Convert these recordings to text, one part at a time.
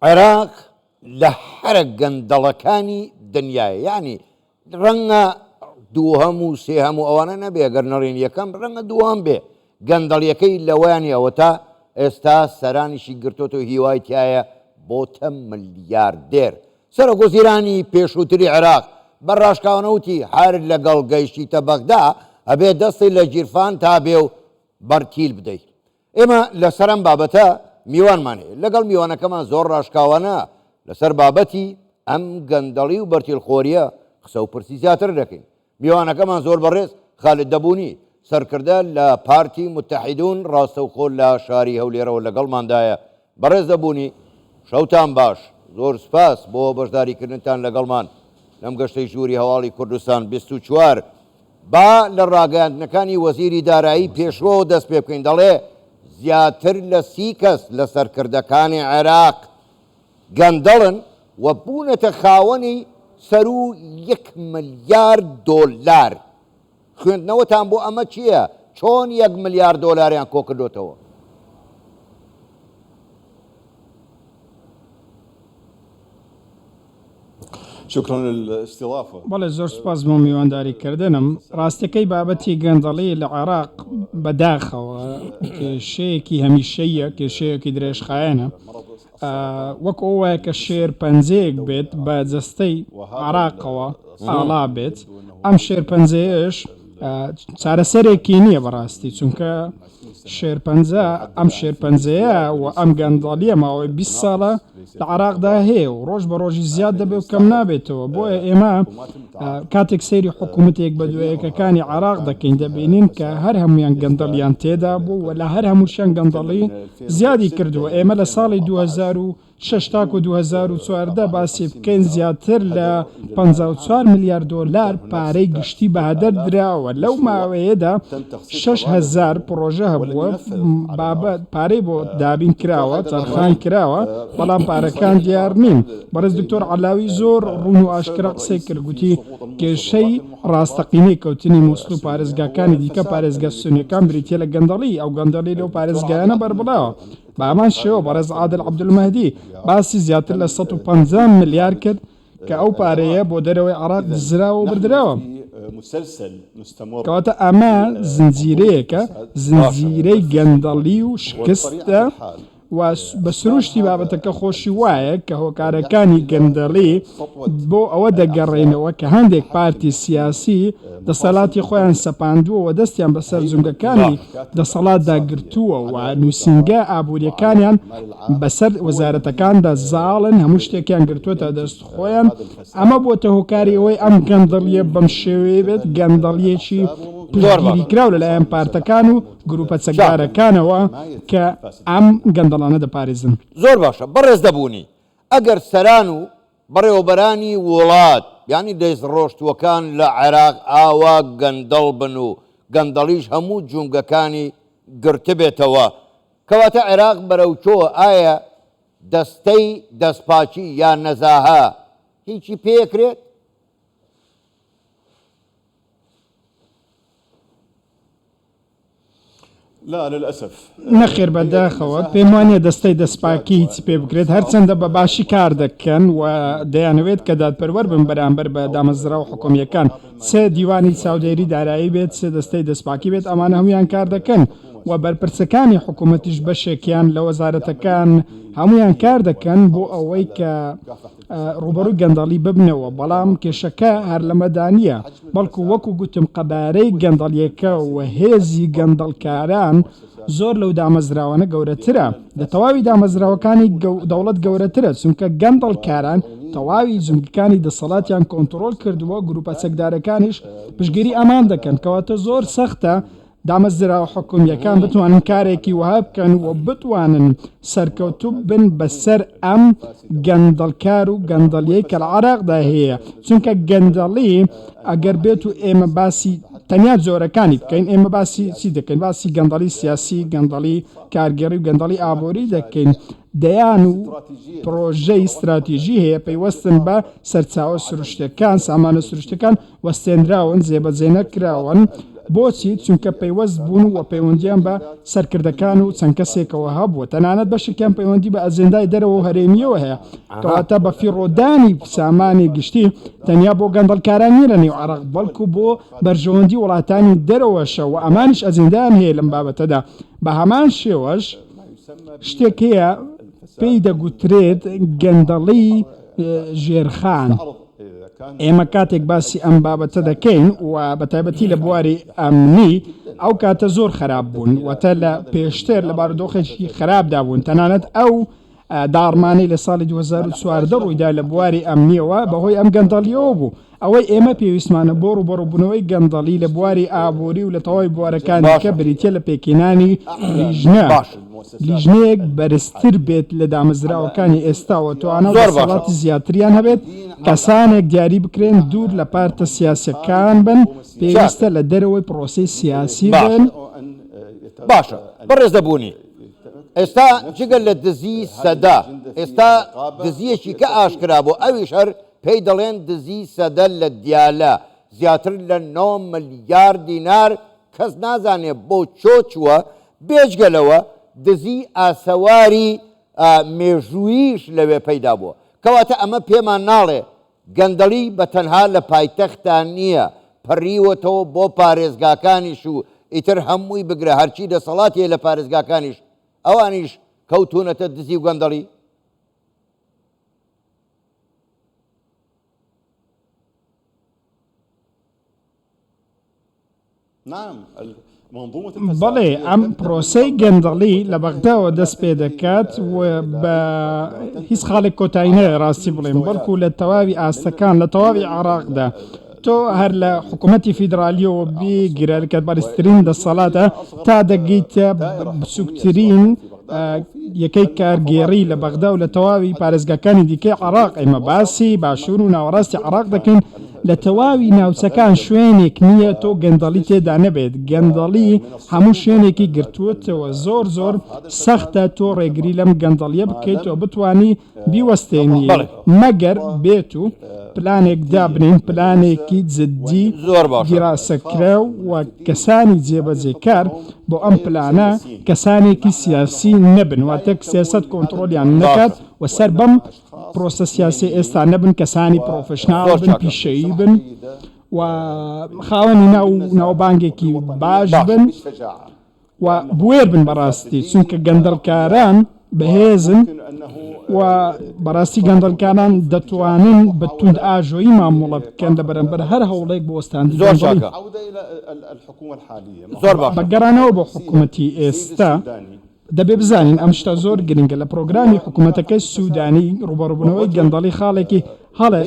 عێراق لە هەرە گەندەڵەکانی دنیاە، یعنی ڕەنگە دووهەم و سێهەم و ئەوانە نەبێ، ئەگەر نەڕێن یەکەم ڕەنگە دووهەم بێ گەندەڵیەکەی لەوەیانی ئەوەتا ئێستا سەرانیشی گرتوۆتە و هیوای تایە بۆتە ملیاردێر. سەرۆکوەزیرانی پێشووتری عێراق بە ڕاشکاونەوتی هەر لەگەڵ گەیشتیتە بەغدا ئەبێ دەستی لە گیرفان تا بێ و بەرتیل بدەیت. ئێمە لەسەر ئەم بابەتە میوانمان هەیە، لەگەڵ میوانەکەمان زۆر ڕاشکاوانە لەسەر بابەتی ئەم گەندەڵی و بەرتیلخۆریە قسە و پرسی زیاتر دەکەین. میوانەکەمان زۆر بەڕێز خالد دەبوونی سەرکردە لە پارتی متحیدون ڕاستەوخۆ لە شاری هەولێرەوە لەگەڵماندایە. بەڕێز دەبوونی شەوتان باش، زۆر سپاس بۆ بەشداریکردنتان لەگەڵمان لەم گەشتەی ژووری هەواڵی کوردستان 24. با لە ڕاگەیاندنەکانی وەزیری دارایی پێشوە دەست پێ بکەین. دەڵێ زیاتر لە 30 کەس لە سەرکردەکانی عێراق گەندەڵن و بوونەتە خاوەنی سەر و 1 ملیارد دۆلار. خوێندنەوەتان بۆ ئەمە چییە؟ چۆن 1 ملیارد دۆلاریان کۆ کردوتەوە؟ شكرا للاستضافة. بەڵێ زۆر سپاس بۆ میوانداریکردنم. ڕاستەکەی بابەتی گەندەڵی لە عێراق بەداخەوە کێشەیەکی هەمیشەیە، کێشەیەکی درێژخایەنە، وەک ئەوەیە کە شێرپەنجەیەک بێت بە جەستەی عێراقەوە ئاڵا بێت. ئەم شێرپەنجەیەش چارەسەرێکی نییە بەڕاستی، چونکە شێرپەنجە ئەم شێرپەنجەیە و ئەم گەندەڵیە ماوەی 20 ساڵە لە عێراقدا هەیە و ڕۆژ بە ڕۆژی زیاد دەبێت و کەم نابێتەوە. بۆیە ئێمە کاتێک سەیری حکوومەتێک بە دوایەکەکانی عێراق دەکەین دەبینین کە هەر هەمویان گەندەڵیان تێدا بوو و لە هەر هەمووشیان گەندەڵی زیادی کردووە. ئێمە لە ساڵی 2006 تاکو 2014 باسی بکەین زیاتر لە 54 میلیارد دۆلار پارەی گشتی بەهەدەر دراوە. لەو ماوەیەدا 6,000 پرۆژە هەبووە، بابەت پارەی بۆ دابین کراوە، چەرخان کراوە، بەڵام پارەکان دیار نین. بەڕێز دکتۆر عەلاوی زۆر ڕوون و ئاشکرا قسەی کرد، گوتی کێشەی ڕاستەقینەی کەوتنی مووسڵ و پارێزگاکانی دیکە پارێزگا سونیەکان بریتە لە گەندەڵی، ئەو گەندەڵی لەو پارێزگایانە بەربڵاوە. بە ئەمان شێوە بەڕێز عادل عەبدولمەهدی باسی زیاتر لە 150 ملیار کرد کە ئەو پارەیە بۆ دەرەوەی عێراق دزراوە و بردراوە. کەواتە ئەمە زنجیرەیەکە، زنجیرەی گەندەڵی و شکستە و بە سروشتی بابەتەکە خۆشی وایە کە هۆکارەکانی گەندەڵی بۆ ئەوە دەگەڕێنەوە کە هەندێک پارتی سیاسی دەسەڵاتی خۆیان سەپاندووە و دەستیان بەسەر جونگەکانی دەسەڵاتدا گرتووە و نووسینگە ئابوووریەکانیان بەسەر وەزارەتەکاندا زاڵن، هەموو شتێکیان گرتووەتە دەست خۆیان. ئەمە بۆتە هۆکاری ئەوەی ئەم گەندەڵیە بەم شێوەیە بێت گەندەڵیەکی پشتگیری کراو لەلایەن پارتەکان و گروپە چەکدارەکانەوە کە ئەم گەندەڵانە دەپارێزن. زۆر باشە. بەڕێز دەبوونی ئەگەر سەران و بەڕێوەبەرانی وڵات ینی دەست ڕۆشتووەکان لە عێراق ئاوا گەندەڵ بن و گەندەڵیش هەموو جونگەکانی گرتە بێتەوە، کەواتە عێراق بەرەوچۆ ئایا دەستەی دەستپاچی یان نەزاها هیچی پێکرێت؟ لا للأسف نەخێر بەداخەوە پێم وانە دەستەی دەستپاکی هیچ پێ بکرێت، هەرچەندە بە باشی کار دەکەن و دەیانەوێت کە دادپەروەر بن بەرامبەر بە دامەزراو حکومیەکان، چێ دیوانی چاودێری دارایی بێت، چێ دەستەی دەستپاکی بێت، ئەمانە هەمویان کار دەکەن و بەرپرسەکانی حکوومەتیش بەشێکیان لە وەزارەتەکان هەمویان کار دەکەن بۆ ئەوەی کە ڕوبەڕووی گەندەڵی ببنەوە. بەڵام کێشەکە هەر لەمەدانیە، بەڵکو وەکو گوتم قەبارەی گەندەڵیەکە و هێزی گەندەڵکاران زۆر لەو دامەزراوانە گەورەترە، لە تەواوی دامەزراوەکانی دەوڵەت گەورەترە، چونکە گەندەڵکاران تەواوی جنگەکانی دەسەڵاتیان کۆنتڕۆل کردووە، گروپە چەکدارەکانیش پشتگیری ئەمان دەکەن، کەواتە زۆر سەختە دامەزراوە حکومیەکان بتوانن کارێکی وها بکەن و بتوانن سەرکەوتوو بن بەسەر ئەم گەندەڵکار و گەندەڵیەی کە لە عێراقدا هەیە. چونکە گەندەڵی ئەگەر بێت و ئێمە باسی تەنیا جۆرەکانی بکەین، ئێمە باسی چی دەکەین؟ باسی گەندەڵی سیاسی، گەندەڵی کارگەڕی و گەندەڵی ئابووری دەکەین. دەیان و پرۆژەی استراتیژی هەیە پەیوەستن بە سەرچاوە سروشتەکان، سامانە سروشتەکان وەستێنراون، جێبەجێ نەکراون بۆچی چونکە پەیوەست بوون و پەیوەندیان بە سەرکردەکان و چەند کەسێکەوە هەبووە تەنانەت بەشێکیان پەیوەندی بە ئەجێندای دەرەوە و هەرێمیەوە هەیە کەواتە بە فیڕۆدانی سامانی گشتی تەنیا بۆ گەندەڵکاران نیە لە نێو عێراق بەڵکو بۆ بەرژەوەندی وڵاتانی دەرەوەشە و ئەمانش ئەجێندایان هەیە لەم بابەتەدا بە هەمان شێوەش شتێک هەیە پێی دەگوترێت گەندەڵی ژێرخان ئێمە کاتێک باسی ئەم بابەتە دەکەین و بە تایبەتی لە بواری ئەمنی ئەو کاتە زۆر خراپ بوون وەتە لە پێشتر لە بارودۆخێکی خراپدا بوون تەنانەت ئەو داڕمانەی لە ساڵی 2014 ڕوویدا لە بواری ئەمنیەوە بەهۆی ئەم گەندەڵیەوە بوو ئەوەی ئێمە پێویستمانە بۆ ڕوبەڕووبوونەوەی گەندەڵی لە بواری ئابووری و لە تەواوی بوارەکانی کە بریتە لە پێکێنانی لیژنە لیژنەیەک بەرزتر بێت لە دامەزراوەکانی ئێستاوە توانە دەسەڵاتی زیاتریان هەبێت کەسانێک دیاری بکرێن دوور لە پارتە سیاسەکان بن پێویستە لە دەرەوەی پرۆسی سیاسی بن باشە بەڕێز دەبوونی ئێستا جگەل لە دزی سەدا ئێستا دزیەکی کە ئاشکرا بۆ ئەویش هەر پێی دەڵێن دزی سەدە لە دیالە زیاتر لە 9 ملیار دینار کەس نازانێ بۆ چۆچووە بێجگەلەوە دزی ئاسەواری مێژوویش لەوێ پەیدا بووە کەواتە ئەمە پێمان ناڵێ گەندەڵی بە تەنها لە پایتەختان نییە پەڕیوەتەوە بۆ پارێزگاکانیش و ئیتر هەمووی بگرە هەرچی دەسەڵاتیە لە پارێزگاکانیش ئەوانیش کەوتونەتە دزی و گەندەڵی بەڵێ ئەم پرۆسەی گەندەڵی لە بەغداوە دەست پێ دەکات و بە هیچ خاڵێک کۆتایینە ڕاستی بڵێم بەڵکو لە تەواوی ئاستەکان لە تەواوی عێراقدا تۆ هەر لە حکوومەتی فیدراالیەوە بیگرە کە بەرزترین دەسەڵاتە تا دەگەیتە بچووکترین یەکەی کارگێڕی لە بەغدا و لە تەواوی پارێزگاکانی دیکەی عێراق ئێمە باسی باشوور و ناوەڕاستی عێراق دەکەین لە تەواوی ناوچەکان شوێنێک نییە تۆ گەندەڵی تێدا نەبێت گەندەڵی هەموو شوێنێکی گرتووەتەوە زۆر زۆر سەختە تۆ ڕێگری لەم گەندەڵیە بکەیتەوە بتانی بیوەستێنی مەگەر بێت و پلانێک دابنین پلانێکی جددی گیراسەکرا و کەسانی جێبەجێکار بۆ ئەم پلانە کەسانێکی سیاسی نەبن واتە سیاست کۆنتڕۆلیان نەکات و سەر بەم پرۆسە سیاسی ئێستا نەبن کەسانی پرۆفشناڵ بن پیشەیی بن و خاوەنی ناوبانگێکی باش بن و بوێر بن بەڕاستی چونکە گەندەڵکاران بەهێزن و بەڕاستی گەندەڵکاران دەتوانن بە توند ئاژۆیی مامۆڵە بکەن لە بەرامبەر هەر هەوڵێک بۆ وەستاندنی بەگەڕانەوە بۆ حکوومەتی ئێستا دەبێ بزانین ئەم شتە زۆر گرنگە لە پرۆگرامی حکوومەتەکەی سوودانی ڕوبەڕووبوونەوەی گەندەڵی خاڵێکی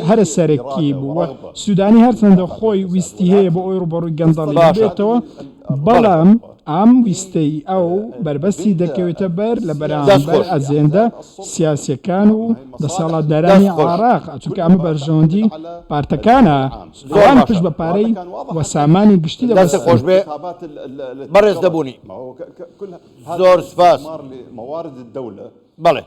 هەرە سەرەکی بووە سوودانی هەرچەندە خۆی ویستی هەیە بۆ ئەوی ڕوبەڕووی گەندەڵی بێتەوە بەڵام ئەم ویستەی ئەو بربەستی دەکەوێتە بەر لە بەرامبەر ئەجێندە سیاسیەکان و دەسەڵاتدارانی عێراق چونکە ئەمە بەرژەوەندی پارتەکانە ئەوان پشت بە پارەی وە سامانی گشتی دەستی خۆش بێ بەڕێز دەبوونی زۆر سپاس بەڵێ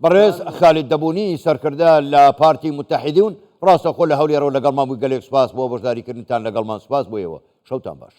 بەڕێز خالید دەبوونی سەرکردە لە پارتی متحیدون ڕاستەخۆ لە هەولێرەوە لەگەڵمان بووی گەلێک سپاس بۆ بەشداریکردنتان لەگەڵمان سپاس بۆیەوە شەوتان باش